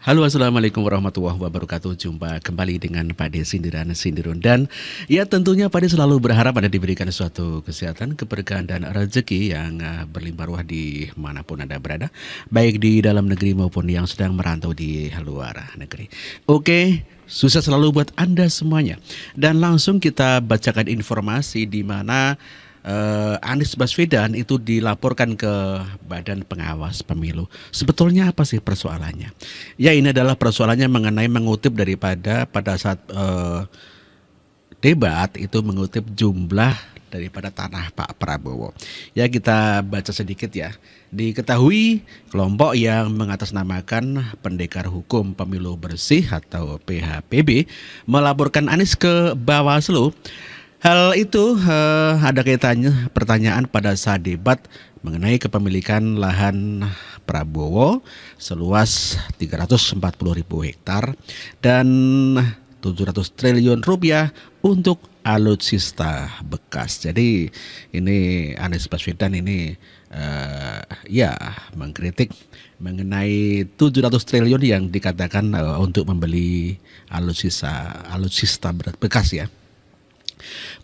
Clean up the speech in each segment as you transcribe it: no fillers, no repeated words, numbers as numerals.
Halo, assalamualaikum warahmatullahi wabarakatuh. Jumpa kembali dengan Pak De Sindiran Sindirun. Dan ya tentunya Pak De selalu berharap Anda diberikan suatu kesehatan, keberkahan dan rezeki yang berlimpah ruah di manapun Anda berada, baik di dalam negeri maupun yang sedang merantau di luar negeri. Oke, sukses selalu buat Anda semuanya. Dan langsung kita bacakan informasi di mana Anies Baswedan itu dilaporkan ke Badan Pengawas Pemilu. Sebetulnya apa sih persoalannya? Ya, ini adalah persoalannya mengenai mengutip daripada pada saat debat itu mengutip jumlah daripada tanah Pak Prabowo. Ya, kita baca sedikit ya. Diketahui kelompok yang mengatasnamakan Pendekar Hukum Pemilu Bersih atau PHPB melaporkan Anies ke Bawaslu. Hal itu ada kaitannya pertanyaan pada saat debat mengenai kepemilikan lahan Prabowo seluas 340.000 hektar dan 700 triliun rupiah untuk alutsista bekas. Jadi ini Anies Baswedan ini ya mengkritik mengenai 700 triliun yang dikatakan untuk membeli alutsista bekas ya.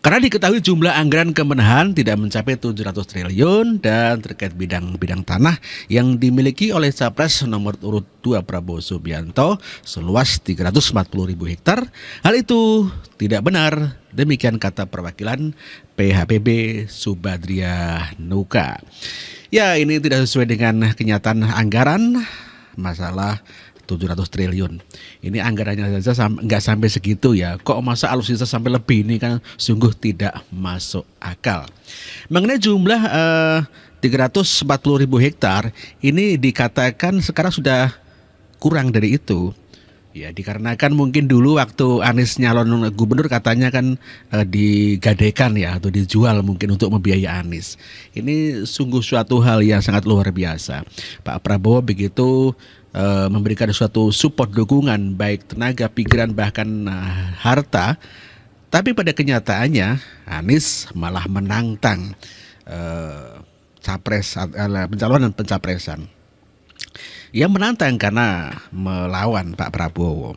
Karena diketahui jumlah anggaran kemenahan tidak mencapai 700 triliun dan terkait bidang tanah yang dimiliki oleh Capres nomor urut 2 Prabowo Subianto seluas 340.000 hektar, hal itu tidak benar. Demikian kata perwakilan PHPB Subadria Nuka. Ya, ini tidak sesuai dengan kenyataan anggaran masalah 700 triliun. Ini anggarannya saja nggak sampai segitu ya. Kok masa alutsista sampai lebih, ini kan sungguh tidak masuk akal. Mengenai jumlah 340.000 hektar, ini dikatakan sekarang sudah kurang dari itu. Ya, dikarenakan mungkin dulu waktu Anies nyalon gubernur katanya kan digadaikan ya atau dijual mungkin untuk membiayai Anies. Ini sungguh suatu hal yang sangat luar biasa. Pak Prabowo begitu memberikan suatu support dukungan baik tenaga, pikiran bahkan harta, tapi pada kenyataannya Anies malah menantang pencalonan pencapresan. Ia menantang karena melawan Pak Prabowo.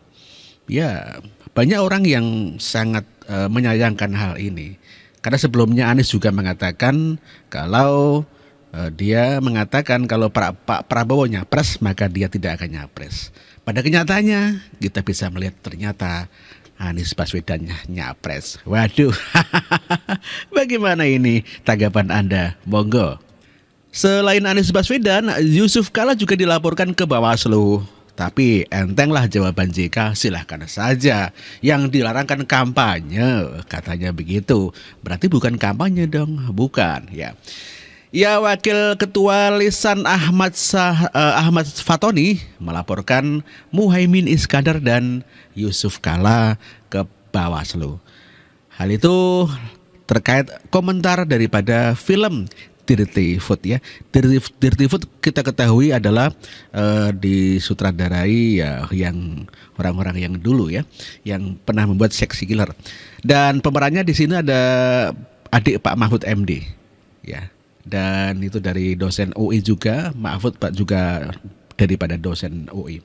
Ya, banyak orang yang sangat menyayangkan hal ini. Karena sebelumnya Anies juga mengatakan kalau dia mengatakan kalau Pak Prabowo nyapres maka dia tidak akan nyapres. Pada kenyataannya kita bisa melihat ternyata Anies Baswedan nyapres. Waduh, bagaimana ini tanggapan Anda? Monggo. Selain Anies Baswedan, Yusuf Kala juga dilaporkan ke Bawaslu. Tapi entenglah jawaban JK, silahkan saja. Yang dilarangkan kampanye, katanya begitu. Berarti bukan kampanye dong, bukan ya. Ya, Wakil Ketua Lisan Ahmad Fatoni melaporkan Muhaimin Iskandar dan Yusuf Kala ke Bawaslu. Hal itu terkait komentar daripada film Dirty Food ya. Dirty Food kita ketahui adalah disutradarai ya yang orang-orang yang dulu ya, yang pernah membuat Sexy Killer. Dan pemerannya di sini ada adik Pak Mahfud MD ya. Dan itu dari dosen UI juga, Mahfud Pak juga daripada dosen UI.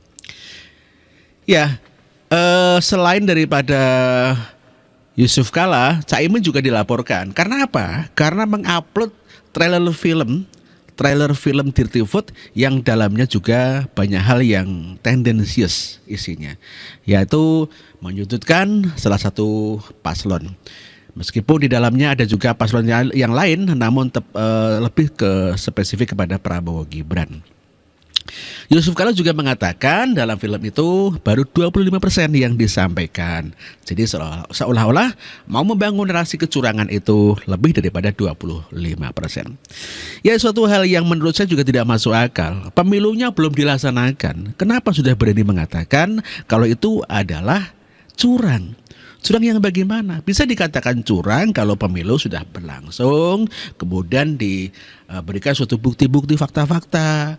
Ya, selain daripada Yusuf Kala, Caimin juga dilaporkan. Karena apa? Karena mengupload trailer film Dirty Food yang dalamnya juga banyak hal yang tendensius isinya, yaitu menyudutkan salah satu paslon. Meskipun di dalamnya ada juga paslon yang lain, namun lebih ke spesifik kepada Prabowo Gibran. Yusuf Kala juga mengatakan dalam film itu baru 25% yang disampaikan. Jadi seolah-olah mau membangun narasi kecurangan itu lebih daripada 25%. Ya, suatu hal yang menurut saya juga tidak masuk akal. Pemilunya belum dilaksanakan. Kenapa sudah berani mengatakan kalau itu adalah curang? Curang yang bagaimana? Bisa dikatakan curang kalau pemilu sudah berlangsung, kemudian diberikan suatu bukti-bukti fakta-fakta.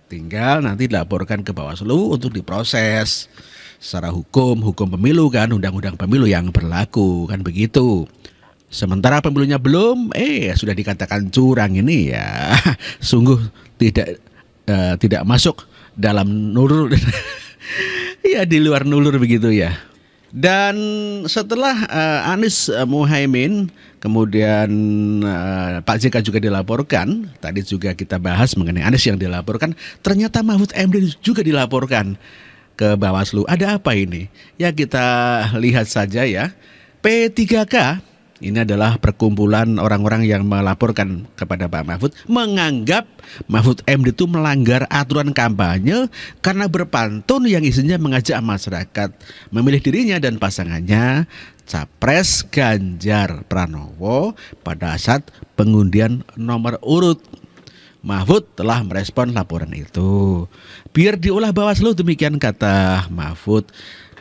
Tinggal nanti dilaporkan ke Bawaslu untuk diproses secara hukum pemilu kan, undang-undang pemilu yang berlaku kan begitu. Sementara pemilunya belum, sudah dikatakan curang, ini ya sungguh tidak masuk dalam nurul Ya di luar nulur begitu ya. Dan setelah Anies Muhaimin, kemudian Pak JK juga dilaporkan. Tadi juga kita bahas mengenai Anies yang dilaporkan. Ternyata Mahfud MD juga dilaporkan ke Bawaslu. Ada apa ini? Ya kita lihat saja ya. P3K ini adalah perkumpulan orang-orang yang melaporkan kepada Pak Mahfud, menganggap Mahfud MD itu melanggar aturan kampanye karena berpantun yang isinya mengajak masyarakat memilih dirinya dan pasangannya Capres Ganjar Pranowo pada saat pengundian nomor urut. Mahfud telah merespon laporan itu. Biar diolah Bawaslu, demikian kata Mahfud,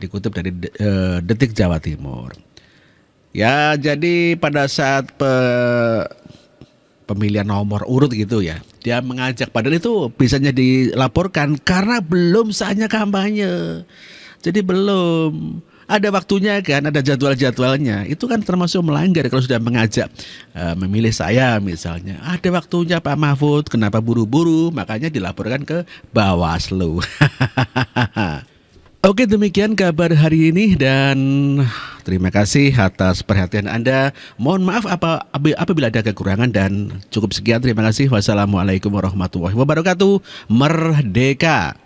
dikutip dari Detik Jawa Timur. Ya, jadi pada saat pemilihan nomor urut gitu ya, dia mengajak, padahal itu bisanya dilaporkan karena belum saatnya kampanye. Jadi belum ada waktunya kan, ada jadwal-jadwalnya. Itu kan termasuk melanggar kalau sudah mengajak memilih saya misalnya. Ada waktunya Pak Mahfud, kenapa buru-buru? Makanya dilaporkan ke Bawaslu. Oke, demikian kabar hari ini dan terima kasih atas perhatian Anda. Mohon maaf apabila ada kekurangan dan cukup sekian. Terima kasih. Wassalamualaikum warahmatullahi wabarakatuh. Merdeka.